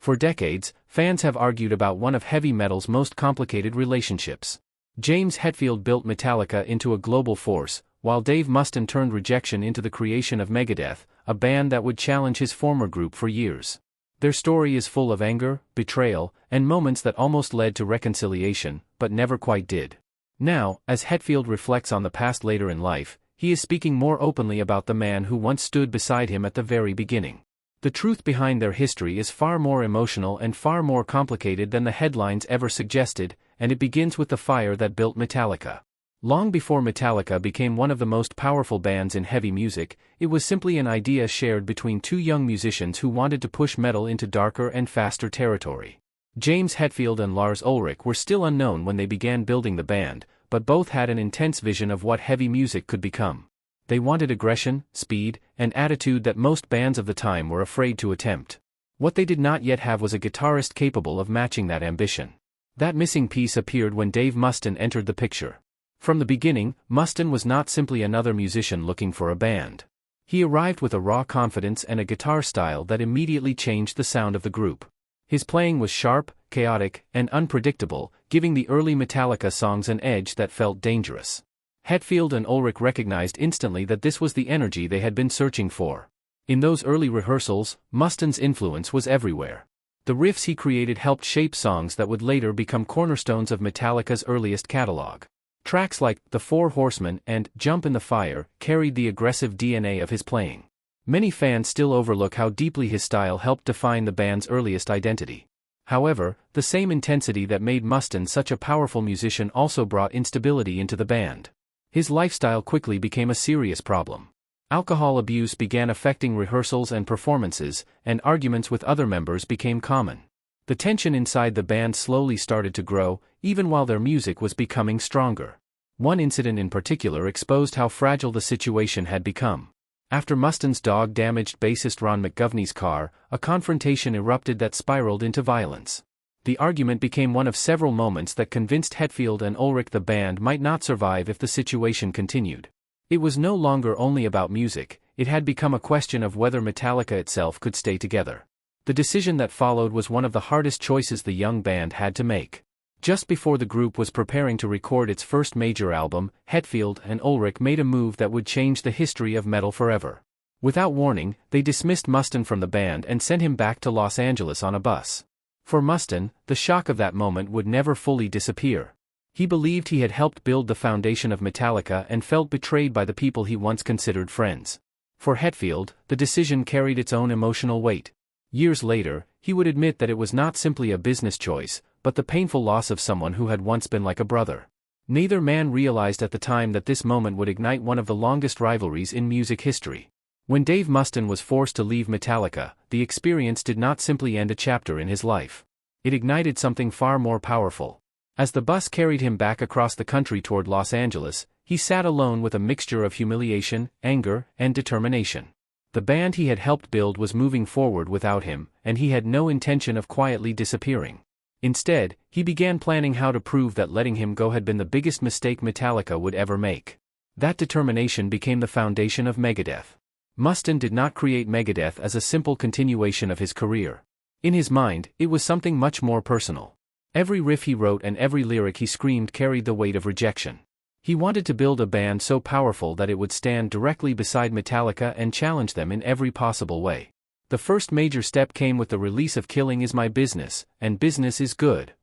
For decades, fans have argued about one of heavy metal's most complicated relationships. James Hetfield built Metallica into a global force, while Dave Mustaine turned rejection into the creation of Megadeth, a band that would challenge his former group for years. Their story is full of anger, betrayal, and moments that almost led to reconciliation, but never quite did. Now, as Hetfield reflects on the past later in life, he is speaking more openly about the man who once stood beside him at the very beginning. The truth behind their history is far more emotional and far more complicated than the headlines ever suggested, and it begins with the fire that built Metallica. Long before Metallica became one of the most powerful bands in heavy music, it was simply an idea shared between two young musicians who wanted to push metal into darker and faster territory. James Hetfield and Lars Ulrich were still unknown when they began building the band, but both had an intense vision of what heavy music could become. They wanted aggression, speed, and attitude that most bands of the time were afraid to attempt. What they did not yet have was a guitarist capable of matching that ambition. That missing piece appeared when Dave Mustaine entered the picture. From the beginning, Mustaine was not simply another musician looking for a band. He arrived with a raw confidence and a guitar style that immediately changed the sound of the group. His playing was sharp, chaotic, and unpredictable, giving the early Metallica songs an edge that felt dangerous. Hetfield and Ulrich recognized instantly that this was the energy they had been searching for. In those early rehearsals, Mustaine's influence was everywhere. The riffs he created helped shape songs that would later become cornerstones of Metallica's earliest catalog. Tracks like The Four Horsemen and Jump in the Fire carried the aggressive DNA of his playing. Many fans still overlook how deeply his style helped define the band's earliest identity. However, the same intensity that made Mustaine such a powerful musician also brought instability into the band. His lifestyle quickly became a serious problem. Alcohol abuse began affecting rehearsals and performances, and arguments with other members became common. The tension inside the band slowly started to grow, even while their music was becoming stronger. One incident in particular exposed how fragile the situation had become. After Mustaine's dog damaged bassist Ron McGovney's car, a confrontation erupted that spiraled into violence. The argument became one of several moments that convinced Hetfield and Ulrich the band might not survive if the situation continued. It was no longer only about music, it had become a question of whether Metallica itself could stay together. The decision that followed was one of the hardest choices the young band had to make. Just before the group was preparing to record its first major album, Hetfield and Ulrich made a move that would change the history of metal forever. Without warning, they dismissed Mustaine from the band and sent him back to Los Angeles on a bus. For Mustaine, the shock of that moment would never fully disappear. He believed he had helped build the foundation of Metallica and felt betrayed by the people he once considered friends. For Hetfield, the decision carried its own emotional weight. Years later, he would admit that it was not simply a business choice, but the painful loss of someone who had once been like a brother. Neither man realized at the time that this moment would ignite one of the longest rivalries in music history. When Dave Mustaine was forced to leave Metallica, the experience did not simply end a chapter in his life. It ignited something far more powerful. As the bus carried him back across the country toward Los Angeles, he sat alone with a mixture of humiliation, anger, and determination. The band he had helped build was moving forward without him, and he had no intention of quietly disappearing. Instead, he began planning how to prove that letting him go had been the biggest mistake Metallica would ever make. That determination became the foundation of Megadeth. Mustaine did not create Megadeth as a simple continuation of his career. In his mind, it was something much more personal. Every riff he wrote and every lyric he screamed carried the weight of rejection. He wanted to build a band so powerful that it would stand directly beside Metallica and challenge them in every possible way. The first major step came with the release of Killing Is My Business, and Business Is Good.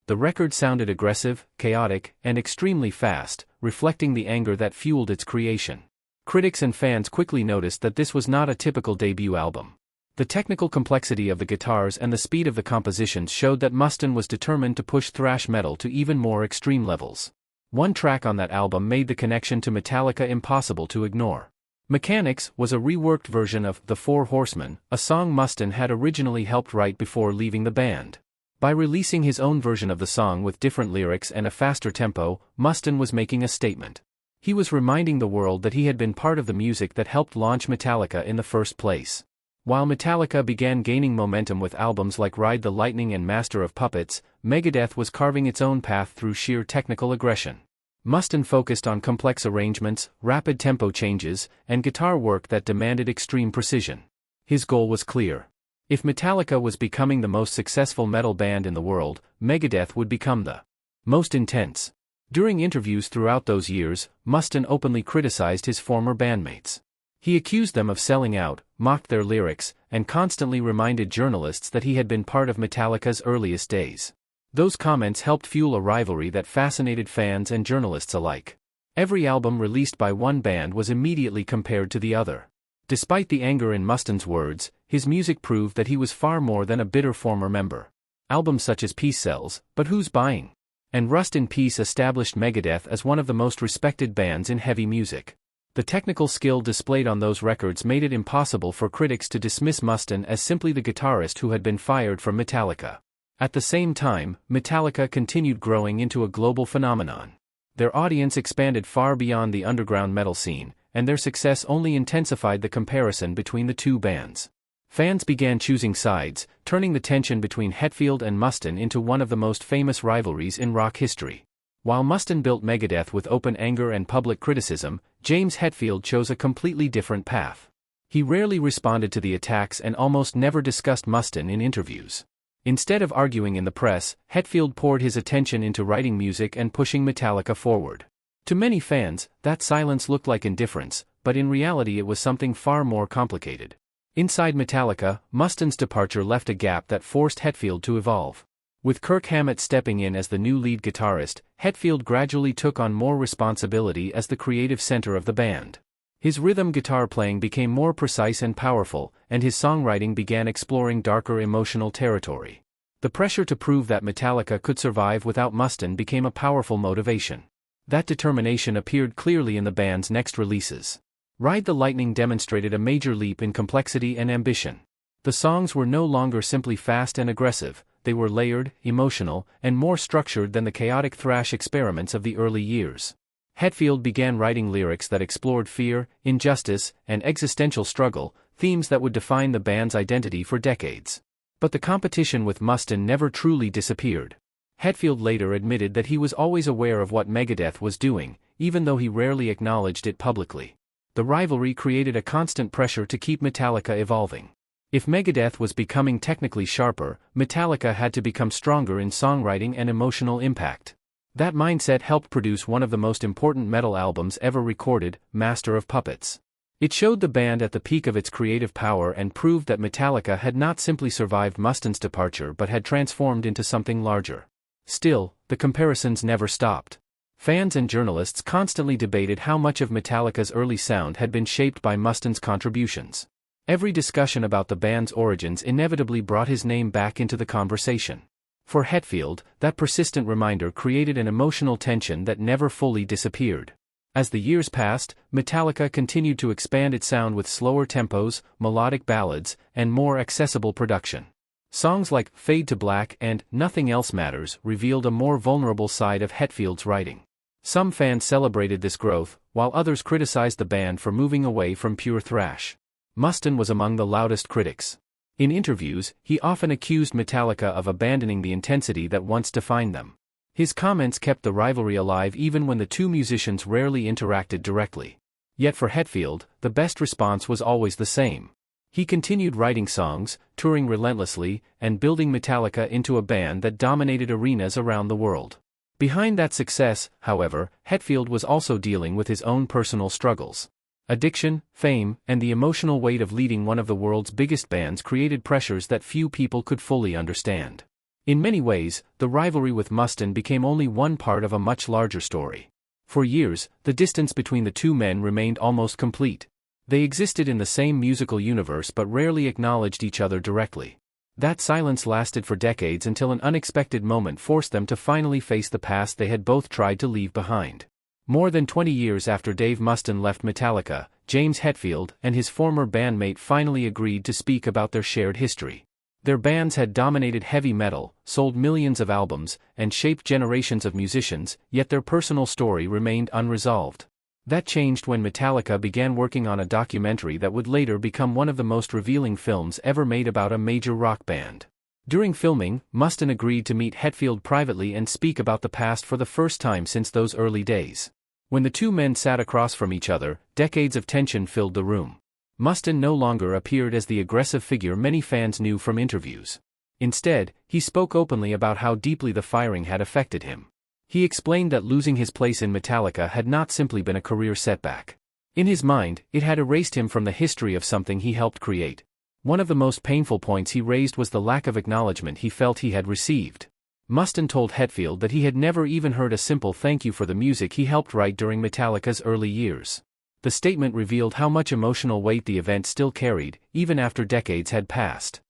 The record sounded aggressive, chaotic, and extremely fast, reflecting the anger that fueled its creation. Critics and fans quickly noticed that this was not a typical debut album. The technical complexity of the guitars and the speed of the compositions showed that Mustaine was determined to push thrash metal to even more extreme levels. One track on that album made the connection to Metallica impossible to ignore. Mechanics was a reworked version of The Four Horsemen, a song Mustaine had originally helped write before leaving the band. By releasing his own version of the song with different lyrics and a faster tempo, Mustaine was making a statement. He was reminding the world that he had been part of the music that helped launch Metallica in the first place. While Metallica began gaining momentum with albums like Ride the Lightning and Master of Puppets, Megadeth was carving its own path through sheer technical aggression. Mustaine focused on complex arrangements, rapid tempo changes, and guitar work that demanded extreme precision. His goal was clear. If Metallica was becoming the most successful metal band in the world, Megadeth would become the most intense. During interviews throughout those years, Mustaine openly criticized his former bandmates. He accused them of selling out, mocked their lyrics, and constantly reminded journalists that he had been part of Metallica's earliest days. Those comments helped fuel a rivalry that fascinated fans and journalists alike. Every album released by one band was immediately compared to the other. Despite the anger in Mustaine's words, his music proved that he was far more than a bitter former member. Albums such as Peace sells, but who's buying? And Rust in Peace established Megadeth as one of the most respected bands in heavy music. The technical skill displayed on those records made it impossible for critics to dismiss Mustaine as simply the guitarist who had been fired from Metallica. At the same time, Metallica continued growing into a global phenomenon. Their audience expanded far beyond the underground metal scene, and their success only intensified the comparison between the two bands. Fans began choosing sides, turning the tension between Hetfield and Mustaine into one of the most famous rivalries in rock history. While Mustaine built Megadeth with open anger and public criticism, James Hetfield chose a completely different path. He rarely responded to the attacks and almost never discussed Mustaine in interviews. Instead of arguing in the press, Hetfield poured his attention into writing music and pushing Metallica forward. To many fans, that silence looked like indifference, but in reality it was something far more complicated. Inside Metallica, Mustaine's departure left a gap that forced Hetfield to evolve. With Kirk Hammett stepping in as the new lead guitarist, Hetfield gradually took on more responsibility as the creative center of the band. His rhythm guitar playing became more precise and powerful, and his songwriting began exploring darker emotional territory. The pressure to prove that Metallica could survive without Mustaine became a powerful motivation. That determination appeared clearly in the band's next releases. Ride the Lightning demonstrated a major leap in complexity and ambition. The songs were no longer simply fast and aggressive, they were layered, emotional, and more structured than the chaotic thrash experiments of the early years. Hetfield began writing lyrics that explored fear, injustice, and existential struggle, themes that would define the band's identity for decades. But the competition with Mustaine never truly disappeared. Hetfield later admitted that he was always aware of what Megadeth was doing, even though he rarely acknowledged it publicly. The rivalry created a constant pressure to keep Metallica evolving. If Megadeth was becoming technically sharper, Metallica had to become stronger in songwriting and emotional impact. That mindset helped produce one of the most important metal albums ever recorded, Master of Puppets. It showed the band at the peak of its creative power and proved that Metallica had not simply survived Mustaine's departure but had transformed into something larger. Still, the comparisons never stopped. Fans and journalists constantly debated how much of Metallica's early sound had been shaped by Mustaine's contributions. Every discussion about the band's origins inevitably brought his name back into the conversation. For Hetfield, that persistent reminder created an emotional tension that never fully disappeared. As the years passed, Metallica continued to expand its sound with slower tempos, melodic ballads, and more accessible production. Songs like Fade to Black and Nothing Else Matters revealed a more vulnerable side of Hetfield's writing. Some fans celebrated this growth, while others criticized the band for moving away from pure thrash. Mustaine was among the loudest critics. In interviews, he often accused Metallica of abandoning the intensity that once defined them. His comments kept the rivalry alive even when the two musicians rarely interacted directly. Yet for Hetfield, the best response was always the same. He continued writing songs, touring relentlessly, and building Metallica into a band that dominated arenas around the world. Behind that success, however, Hetfield was also dealing with his own personal struggles. Addiction, fame, and the emotional weight of leading one of the world's biggest bands created pressures that few people could fully understand. In many ways, the rivalry with Mustaine became only one part of a much larger story. For years, the distance between the two men remained almost complete. They existed in the same musical universe but rarely acknowledged each other directly. That silence lasted for decades until an unexpected moment forced them to finally face the past they had both tried to leave behind. More than 20 years after Dave Mustaine left Metallica, James Hetfield and his former bandmate finally agreed to speak about their shared history. Their bands had dominated heavy metal, sold millions of albums, and shaped generations of musicians, yet their personal story remained unresolved. That changed when Metallica began working on a documentary that would later become one of the most revealing films ever made about a major rock band. During filming, Mustaine agreed to meet Hetfield privately and speak about the past for the first time since those early days. When the two men sat across from each other, decades of tension filled the room. Mustaine no longer appeared as the aggressive figure many fans knew from interviews. Instead, he spoke openly about how deeply the firing had affected him. He explained that losing his place in Metallica had not simply been a career setback. In his mind, it had erased him from the history of something he helped create. One of the most painful points he raised was the lack of acknowledgement he felt he had received. Mustaine told Hetfield that he had never even heard a simple thank you for the music he helped write during Metallica's early years. The statement revealed how much emotional weight the event still carried, even after decades had passed.